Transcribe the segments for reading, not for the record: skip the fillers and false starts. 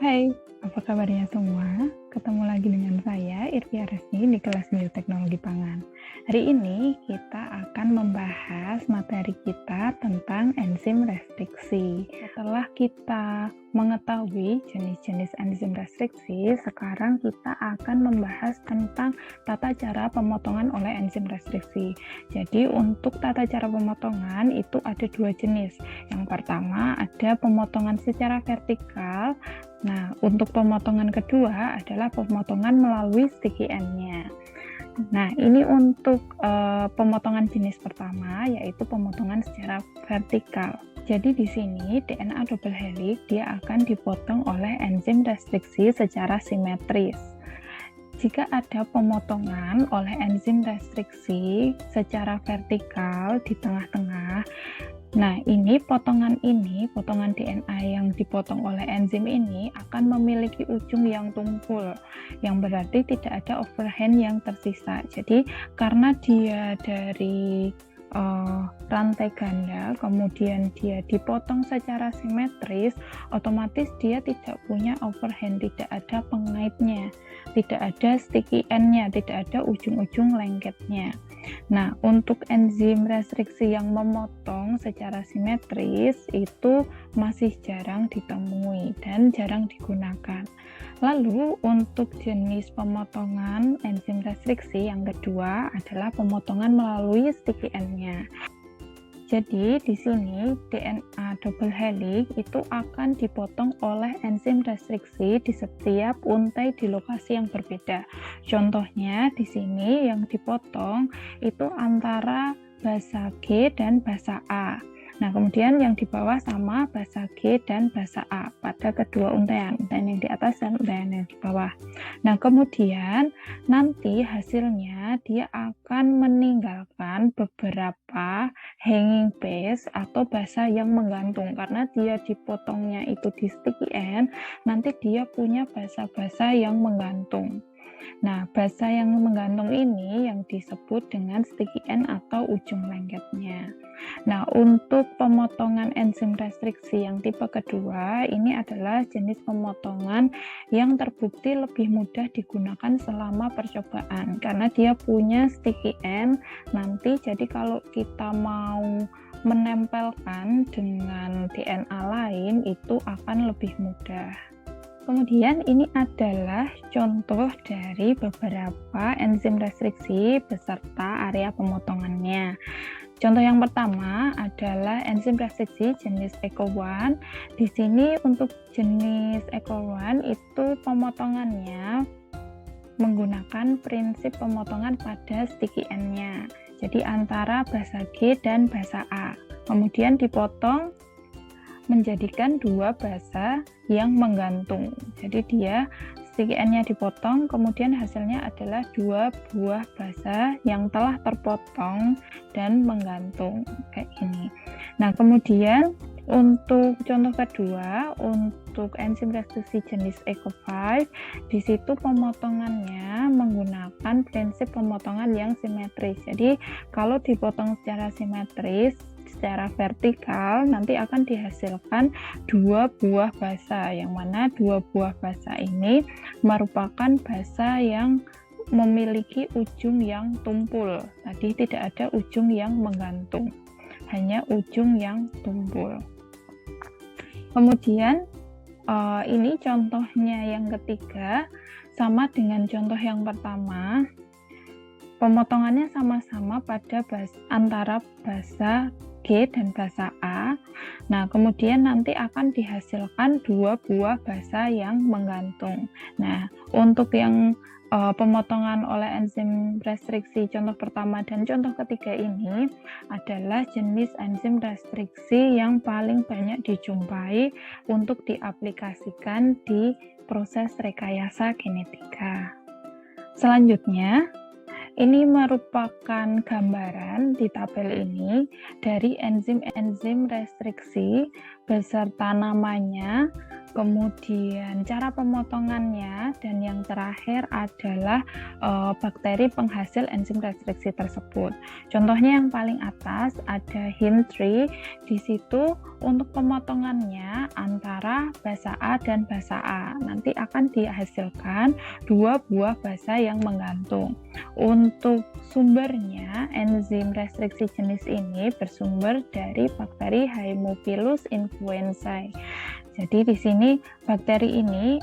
Hai, apa kabarnya semua? Ketemu lagi dengan saya, Irfia Resni, di kelas Bioteknologi Pangan. Hari ini kita akan membahas materi kita tentang enzim restriksi. Setelah kita mengetahui jenis-jenis enzim restriksi, sekarang kita akan membahas tentang tata cara pemotongan oleh enzim restriksi. Jadi untuk tata cara pemotongan itu ada dua jenis. Yang pertama ada pemotongan secara vertikal. Nah, untuk pemotongan kedua adalah pemotongan melalui sticky end-nya. Nah, ini untuk pemotongan jenis pertama, yaitu pemotongan secara vertikal. Jadi di sini DNA double helix dia akan dipotong oleh enzim restriksi secara simetris. Jika ada pemotongan oleh enzim restriksi secara vertikal di tengah-tengah, nah, potongan DNA yang dipotong oleh enzim ini akan memiliki ujung yang tumpul, yang berarti tidak ada overhand yang tersisa. Jadi, karena dia dari rantai ganda, kemudian dia dipotong secara simetris, otomatis dia tidak punya overhand, tidak ada pengaitnya, tidak ada sticky end-nya, tidak ada ujung-ujung lengketnya. Nah, untuk enzim restriksi yang memotong secara simetris itu masih jarang ditemui dan jarang digunakan. Lalu, untuk jenis pemotongan enzim restriksi yang kedua adalah pemotongan melalui sticky end-nya. Jadi di sini DNA double helix itu akan dipotong oleh enzim restriksi di setiap untai di lokasi yang berbeda. Contohnya di sini yang dipotong itu antara basa G dan basa A. Nah, kemudian yang di bawah sama basa G dan basa A pada kedua untaian yang di atas dan untaian yang di bawah. Nah, kemudian nanti hasilnya dia akan meninggalkan beberapa hanging base atau basa yang menggantung. Karena dia dipotongnya itu di sticky end, nanti dia punya basa-basa yang menggantung. Nah, basa yang menggantung ini yang disebut dengan sticky end atau ujung lengketnya. Nah, untuk pemotongan enzim restriksi yang tipe kedua, ini adalah jenis pemotongan yang terbukti lebih mudah digunakan selama percobaan. Karena dia punya sticky end, nanti jadi kalau kita mau menempelkan dengan DNA lain, itu akan lebih mudah. Kemudian ini adalah contoh dari beberapa enzim restriksi beserta area pemotongannya. Contoh yang pertama adalah enzim restriksi jenis ECO1. Di sini untuk jenis ECO1 itu pemotongannya menggunakan prinsip pemotongan pada sticky end-nya. Jadi antara basa G dan basa A. Kemudian dipotong menjadikan dua basa yang menggantung. Jadi dia sticky end-nya dipotong, kemudian hasilnya adalah dua buah basa yang telah terpotong dan menggantung kayak ini. Nah, kemudian untuk contoh kedua, untuk enzim restriksi jenis ECO5, di situ pemotongannya menggunakan prinsip pemotongan yang simetris. Jadi kalau dipotong secara simetris, secara vertikal, nanti akan dihasilkan dua buah basa, yang mana dua buah basa ini merupakan basa yang memiliki ujung yang tumpul. Tadi tidak ada ujung yang menggantung, hanya ujung yang tumpul. Kemudian ini contohnya yang ketiga, sama dengan contoh yang pertama, pemotongannya sama-sama pada antara basa G dan basa A. Nah, kemudian nanti akan dihasilkan dua buah basa yang menggantung. Nah, untuk yang pemotongan oleh enzim restriksi contoh pertama dan contoh ketiga ini adalah jenis enzim restriksi yang paling banyak dijumpai untuk diaplikasikan di proses rekayasa genetika. Selanjutnya, ini merupakan gambaran di tabel ini dari enzim-enzim restriksi beserta namanya, kemudian cara pemotongannya, dan yang terakhir adalah bakteri penghasil enzim restriksi tersebut. Contohnya yang paling atas ada HIN3, di situ untuk pemotongannya antara basa A dan basa A. Nanti akan dihasilkan 2 buah basa yang menggantung. Untuk sumbernya, enzim restriksi jenis ini bersumber dari bakteri Haemophilus influenzae. Jadi di sini bakteri ini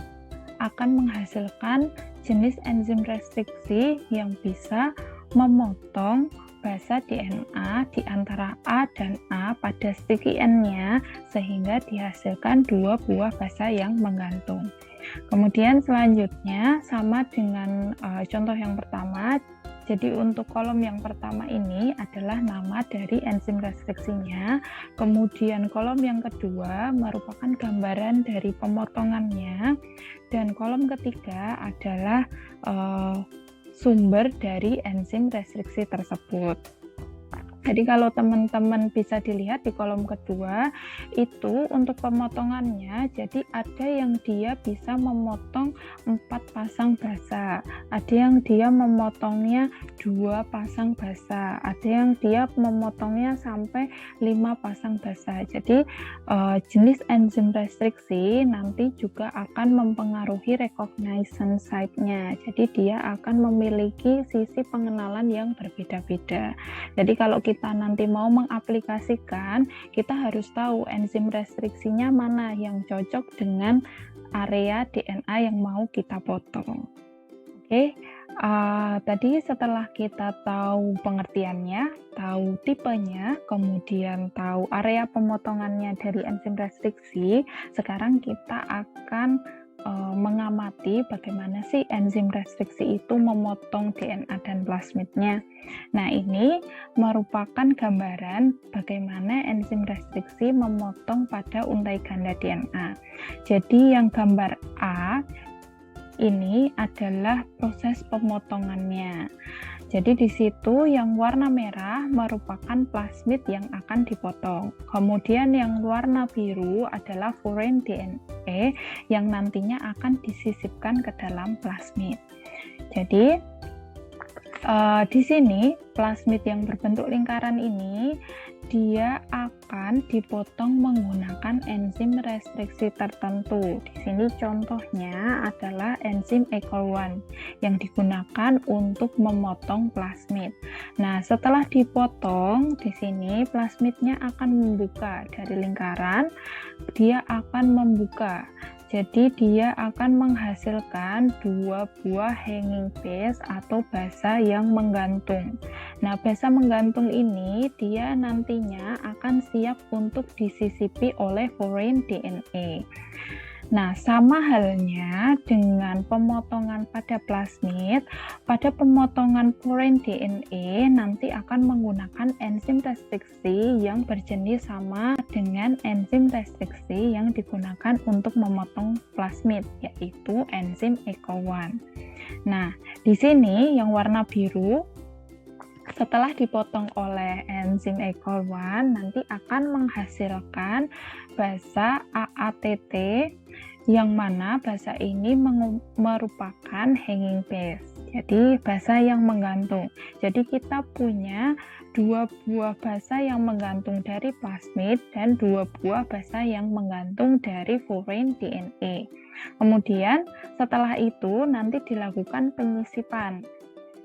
akan menghasilkan jenis enzim restriksi yang bisa memotong basa DNA di antara A dan A pada sticky end-nya sehingga dihasilkan 2 buah basa yang menggantung. Kemudian selanjutnya sama dengan contoh yang pertama. Jadi untuk kolom yang pertama ini adalah nama dari enzim restriksinya. Kemudian kolom yang kedua merupakan gambaran dari pemotongannya. Dan kolom ketiga adalah sumber dari enzim restriksi tersebut. Jadi kalau teman-teman bisa dilihat di kolom kedua itu untuk pemotongannya, jadi ada yang dia bisa memotong 4 pasang basa, ada yang dia memotongnya 2 pasang basa, ada yang dia memotongnya sampai 5 pasang basa. Jadi jenis enzim restriksi nanti juga akan mempengaruhi recognition site-nya. Jadi dia akan memiliki sisi pengenalan yang berbeda-beda. Jadi kalau kita nanti mau mengaplikasikan, kita harus tahu enzim restriksinya mana yang cocok dengan area DNA yang mau kita potong. Oke, tadi setelah kita tahu pengertiannya, tahu tipenya, kemudian tahu area pemotongannya dari enzim restriksi, sekarang kita akan mengamati bagaimana sih enzim restriksi itu memotong DNA dan plasmidnya. Nah, ini merupakan gambaran bagaimana enzim restriksi memotong pada untai ganda DNA. Jadi yang gambar A ini adalah proses pemotongannya. Jadi di situ yang warna merah merupakan plasmid yang akan dipotong. Kemudian yang warna biru adalah furein DNA yang nantinya akan disisipkan ke dalam plasmid. Jadi di sini plasmid yang berbentuk lingkaran ini dia akan dipotong menggunakan enzim restriksi tertentu. Di sini contohnya adalah enzim ECOL1 yang digunakan untuk memotong plasmid. Nah, setelah dipotong, di sini plasmidnya akan membuka dari lingkaran, dia akan membuka. Jadi dia akan menghasilkan 2 buah hanging base atau basa yang menggantung. Nah, basa menggantung ini dia nantinya akan siap untuk disisipi oleh furein DNA. Nah, sama halnya dengan pemotongan pada plasmid, pada pemotongan furein DNA nanti akan menggunakan enzim restriksi yang berjenis sama dengan enzim restriksi yang digunakan untuk memotong plasmid, yaitu enzim ECOL1. Nah, di sini yang warna biru setelah dipotong oleh enzim ECOL1 nanti akan menghasilkan basa AATT yang mana basa ini merupakan hanging base. Jadi basa yang menggantung. Jadi kita punya 2 buah basa yang menggantung dari plasmid dan 2 buah basa yang menggantung dari furein DNA. Kemudian setelah itu nanti dilakukan penyisipan.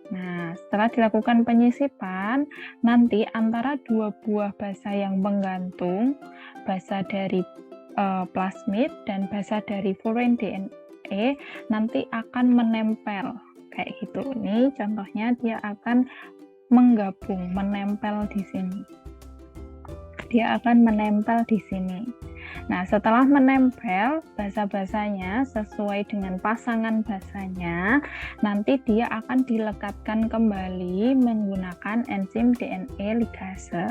Nah, setelah dilakukan penyisipan, nanti antara 2 buah basa yang menggantung, basa dari plasmid dan basa dari furein DNA nanti akan menempel kayak gitu. Ini contohnya dia akan menggabung, menempel di sini. Dia akan menempel di sini. Nah, setelah menempel basa-basanya sesuai dengan pasangan basanya, nanti dia akan dilekatkan kembali menggunakan enzim DNA ligase.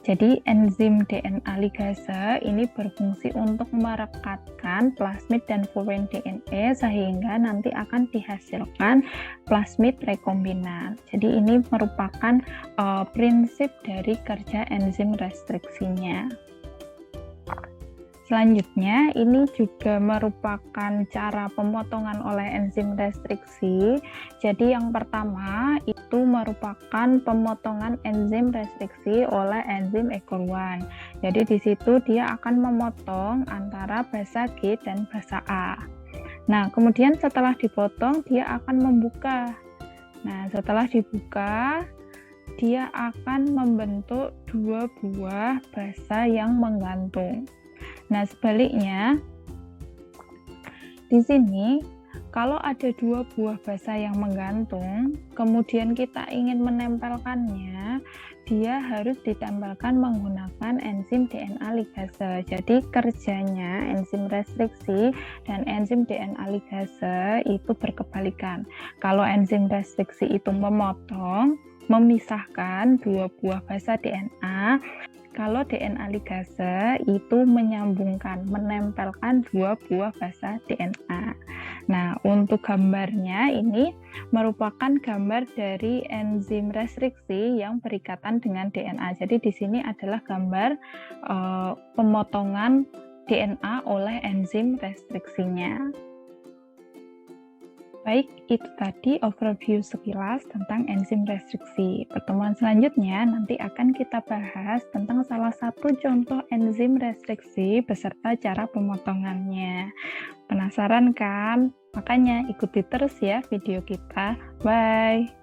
Jadi enzim DNA ligase ini berfungsi untuk merekatkan plasmid dan furein DNA sehingga nanti akan dihasilkan plasmid rekombinan. Jadi ini merupakan prinsip dari kerja enzim restriksinya. Selanjutnya, ini juga merupakan cara pemotongan oleh enzim restriksi. Jadi yang pertama itu merupakan pemotongan enzim restriksi oleh enzim ECOL1. Jadi di situ dia akan memotong antara basa G dan basa A. Nah, kemudian setelah dipotong, dia akan membuka. Nah, setelah dibuka, dia akan membentuk dua buah basa yang menggantung. Nah, sebaliknya, di sini, kalau ada dua buah basa yang menggantung, kemudian kita ingin menempelkannya, dia harus ditempelkan menggunakan enzim DNA ligase. Jadi, kerjanya enzim restriksi dan enzim DNA ligase itu berkebalikan. Kalau enzim restriksi itu memotong, memisahkan dua buah basa DNA, kalau DNA ligase itu menyambungkan, menempelkan dua buah basa DNA. Nah, untuk gambarnya ini merupakan gambar dari enzim restriksi yang berikatan dengan DNA. Jadi di sini adalah gambar pemotongan DNA oleh enzim restriksinya. Baik, itu tadi overview sekilas tentang enzim restriksi. Pertemuan selanjutnya nanti akan kita bahas tentang salah satu contoh enzim restriksi beserta cara pemotongannya. Penasaran kan? Makanya ikuti terus ya video kita. Bye!